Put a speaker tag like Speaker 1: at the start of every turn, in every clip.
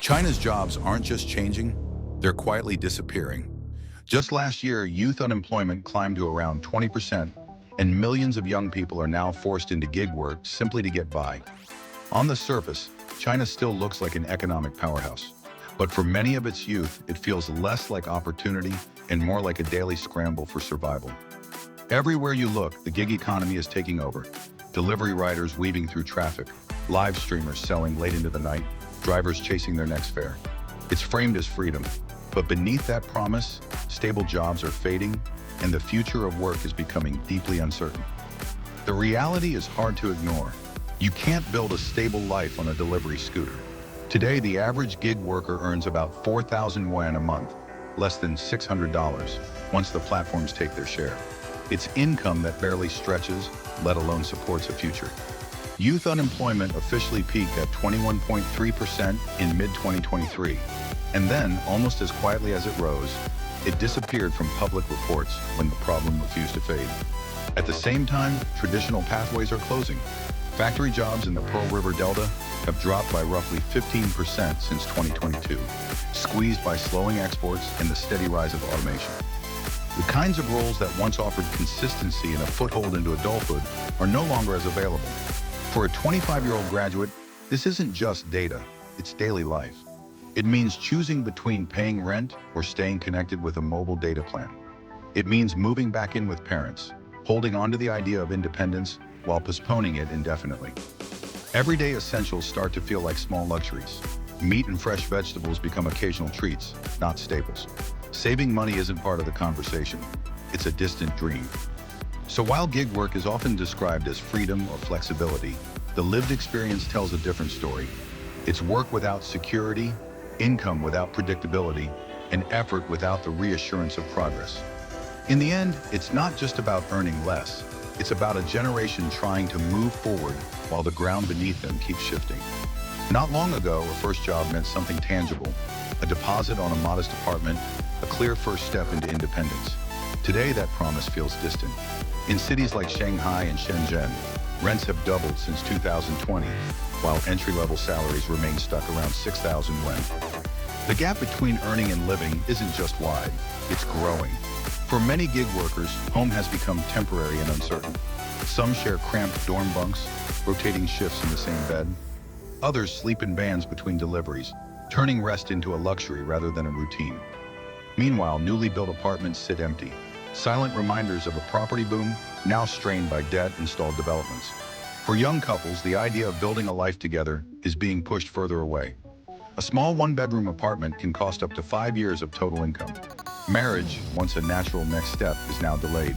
Speaker 1: China's jobs aren't just changing, they're quietly disappearing. Just last year, youth unemployment climbed to around 20%, and millions of young people are now forced into gig work simply to get by. On the surface, China still looks like an economic powerhouse. But for many of its youth, it feels less like opportunity and more like a daily scramble for survival. Everywhere you look, the gig economy is taking over. Delivery riders weaving through traffic, live streamers selling late into the night, drivers chasing their next fare. It's framed as freedom, but beneath that promise, stable jobs are fading, and the future of work is becoming deeply uncertain. The reality is hard to ignore. You can't build a stable life on a delivery scooter. Today, the average gig worker earns about 4,000 yuan a month, less than $600, once the platforms take their share. It's income that barely stretches, let alone supports a future. Youth unemployment officially peaked at 21.3% in mid-2023, and then, almost as quietly as it rose, it disappeared from public reports when the problem refused to fade. At the same time, traditional pathways are closing. Factory jobs in the Pearl River Delta have dropped by roughly 15% since 2022, squeezed by slowing exports and the steady rise of automation. The kinds of roles that once offered consistency and a foothold into adulthood are no longer as available. For a 25-year-old graduate, this isn't just data, it's daily life. It means choosing between paying rent or staying connected with a mobile data plan. It means moving back in with parents, holding on to the idea of independence while postponing it indefinitely. Everyday essentials start to feel like small luxuries. Meat and fresh vegetables become occasional treats, not staples. Saving money isn't part of the conversation. It's a distant dream. So while gig work is often described as freedom or flexibility, the lived experience tells a different story. It's work without security, income without predictability, and effort without the reassurance of progress. In the end, it's not just about earning less. It's about a generation trying to move forward while the ground beneath them keeps shifting. Not long ago, a first job meant something tangible, a deposit on a modest apartment, a clear first step into independence. Today, that promise feels distant. In cities like Shanghai and Shenzhen, rents have doubled since 2020, while entry-level salaries remain stuck around 6,000 yuan. The gap between earning and living isn't just wide, it's growing. For many gig workers, home has become temporary and uncertain. Some share cramped dorm bunks, rotating shifts in the same bed. Others sleep in vans between deliveries, turning rest into a luxury rather than a routine. Meanwhile, newly built apartments sit empty, silent reminders of a property boom now strained by debt and stalled developments. For young couples, the idea of building a life together is being pushed further away. A small one-bedroom apartment can cost up to 5 years of total income. Marriage, once a natural next step, is now delayed,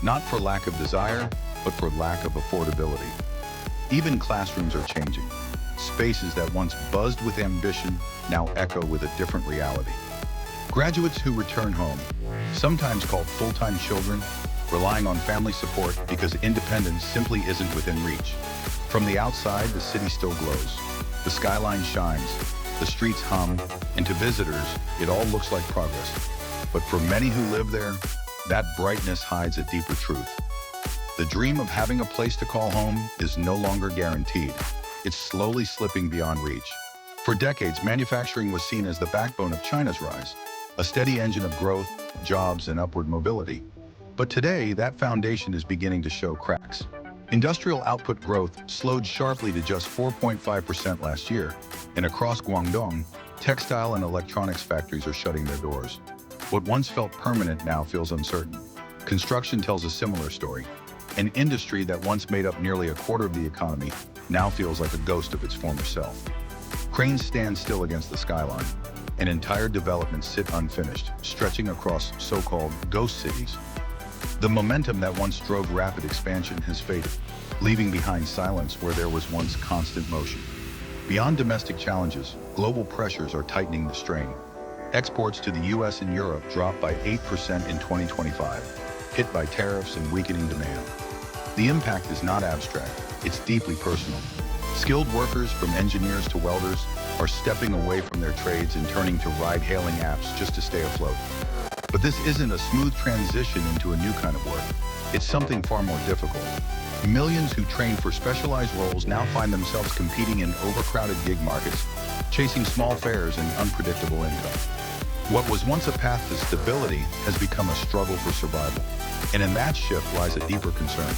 Speaker 1: not for lack of desire, but for lack of affordability. Even classrooms are changing. Spaces that once buzzed with ambition now echo with a different reality. Graduates who return home, sometimes called full-time children, relying on family support because independence simply isn't within reach. From the outside, the city still glows. The skyline shines, the streets hum, and to visitors, it all looks like progress. But for many who live there, that brightness hides a deeper truth. The dream of having a place to call home is no longer guaranteed. It's slowly slipping beyond reach. For decades, manufacturing was seen as the backbone of China's rise, a steady engine of growth, jobs, and upward mobility. But today, that foundation is beginning to show cracks. Industrial output growth slowed sharply to just 4.5% last year, and across Guangdong, textile and electronics factories are shutting their doors. What once felt permanent now feels uncertain. Construction tells a similar story. An industry that once made up nearly a quarter of the economy now feels like a ghost of its former self. Cranes stand still against the skyline, and entire developments sit unfinished, stretching across so-called ghost cities. The momentum that once drove rapid expansion has faded, leaving behind silence where there was once constant motion. Beyond domestic challenges, global pressures are tightening the strain. Exports to the US and Europe dropped by 8% in 2025, hit by tariffs and weakening demand. The impact is not abstract, it's deeply personal. Skilled workers, from engineers to welders, are stepping away from their trades and turning to ride-hailing apps just to stay afloat. But this isn't a smooth transition into a new kind of work. It's something far more difficult. Millions who train for specialized roles now find themselves competing in overcrowded gig markets, chasing small fares and unpredictable income. What was once a path to stability has become a struggle for survival. And in that shift lies a deeper concern.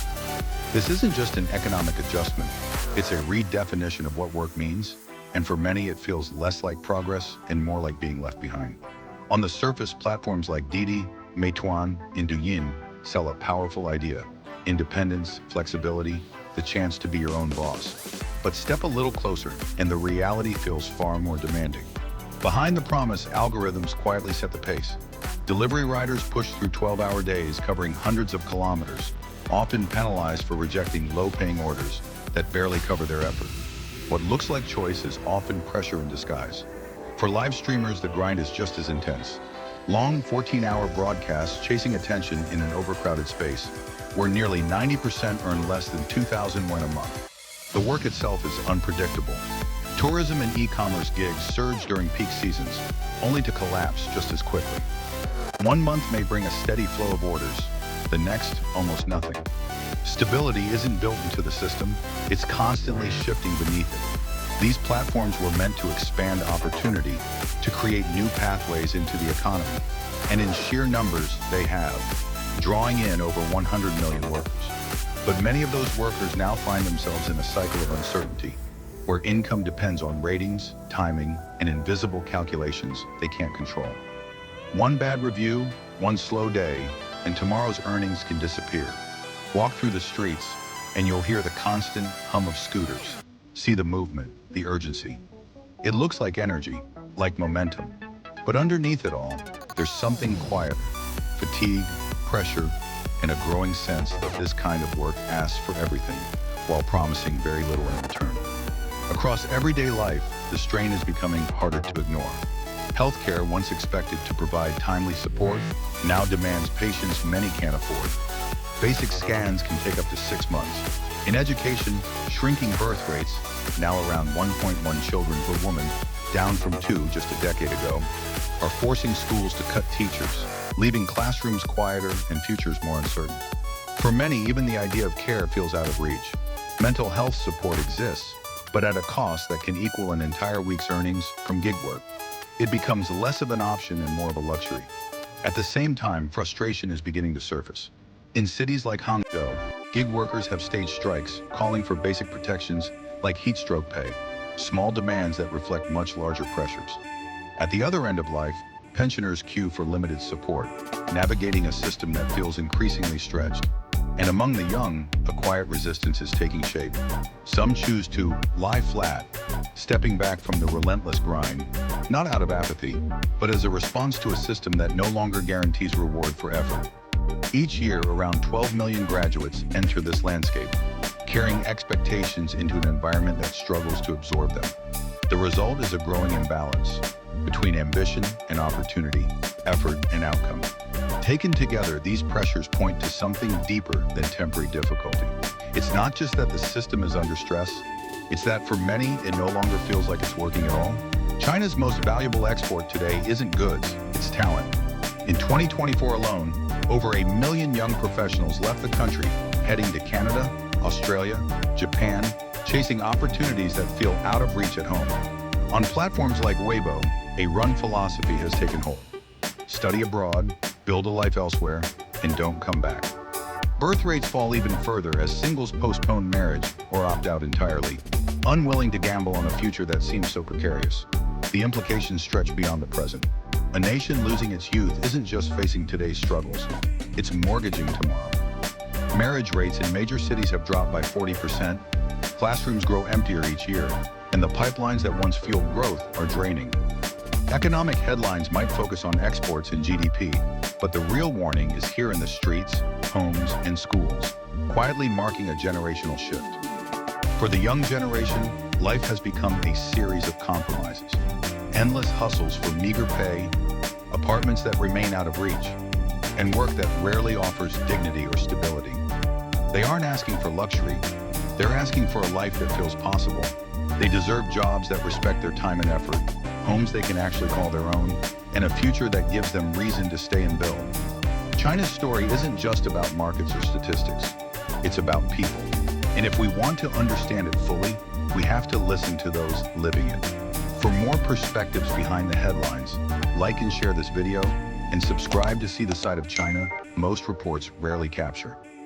Speaker 1: This isn't just an economic adjustment, it's a redefinition of what work means, and for many it feels less like progress and more like being left behind. On the surface, platforms like Didi, Meituan, and Douyin sell a powerful idea: independence, flexibility, the chance to be your own boss. But step a little closer, and the reality feels far more demanding. Behind the promise, algorithms quietly set the pace. Delivery riders push through 12-hour days covering hundreds of kilometers, often penalized for rejecting low-paying orders that barely cover their effort. What looks like choice is often pressure in disguise. For live streamers, the grind is just as intense. Long 14-hour broadcasts chasing attention in an overcrowded space, where nearly 90% earn less than 2,000 won a month. The work itself is unpredictable. Tourism and e-commerce gigs surge during peak seasons, only to collapse just as quickly. One month may bring a steady flow of orders, the next, almost nothing. Stability isn't built into the system, it's constantly shifting beneath it. These platforms were meant to expand opportunity, to create new pathways into the economy, and in sheer numbers they have, drawing in over 100 million workers. But many of those workers now find themselves in a cycle of uncertainty, where income depends on ratings, timing, and invisible calculations they can't control. One bad review, one slow day, and tomorrow's earnings can disappear. Walk through the streets, and you'll hear the constant hum of scooters. See the movement, the urgency. It looks like energy, like momentum. But underneath it all, there's something quieter: fatigue, pressure, and a growing sense that this kind of work asks for everything, while promising very little in return. Across everyday life, the strain is becoming harder to ignore. Healthcare, once expected to provide timely support, now demands patience many can't afford. Basic scans can take up to 6 months. In education, shrinking birth rates, now around 1.1 children per woman, down from 2 just a decade ago, are forcing schools to cut teachers, leaving classrooms quieter and futures more uncertain. For many, even the idea of care feels out of reach. Mental health support exists, but at a cost that can equal an entire week's earnings from gig work. It becomes less of an option and more of a luxury. At the same time, frustration is beginning to surface. In cities like Hangzhou, gig workers have staged strikes, calling for basic protections like heat stroke pay, small demands that reflect much larger pressures. At the other end of life, pensioners queue for limited support, navigating a system that feels increasingly stretched. And among the young, a quiet resistance is taking shape. Some choose to lie flat, stepping back from the relentless grind, not out of apathy, but as a response to a system that no longer guarantees reward for effort. Each year, around 12 million graduates enter this landscape, carrying expectations into an environment that struggles to absorb them. The result is a growing imbalance between ambition and opportunity, effort and outcome. Taken together, these pressures point to something deeper than temporary difficulty. It's not just that the system is under stress, it's that for many, it no longer feels like it's working at all. China's most valuable export today isn't goods, it's talent. In 2024 alone, over 1 million young professionals left the country, heading to Canada, Australia, Japan, chasing opportunities that feel out of reach at home. On platforms like Weibo, a run philosophy has taken hold. Study abroad, build a life elsewhere, and don't come back. Birth rates fall even further as singles postpone marriage or opt out entirely, unwilling to gamble on a future that seems so precarious. The implications stretch beyond the present. A nation losing its youth isn't just facing today's struggles, it's mortgaging tomorrow. Marriage rates in major cities have dropped by 40%, classrooms grow emptier each year, and the pipelines that once fueled growth are draining. Economic headlines might focus on exports and GDP, but the real warning is here in the streets, homes, and schools, quietly marking a generational shift. For the young generation, life has become a series of compromises. Endless hustles for meager pay, apartments that remain out of reach, and work that rarely offers dignity or stability. They aren't asking for luxury, they're asking for a life that feels possible. They deserve jobs that respect their time and effort, homes they can actually call their own, and a future that gives them reason to stay and build. China's story isn't just about markets or statistics, it's about people. And if we want to understand it fully, we have to listen to those living it. For more perspectives behind the headlines, like and share this video, and subscribe to see the side of China most reports rarely capture.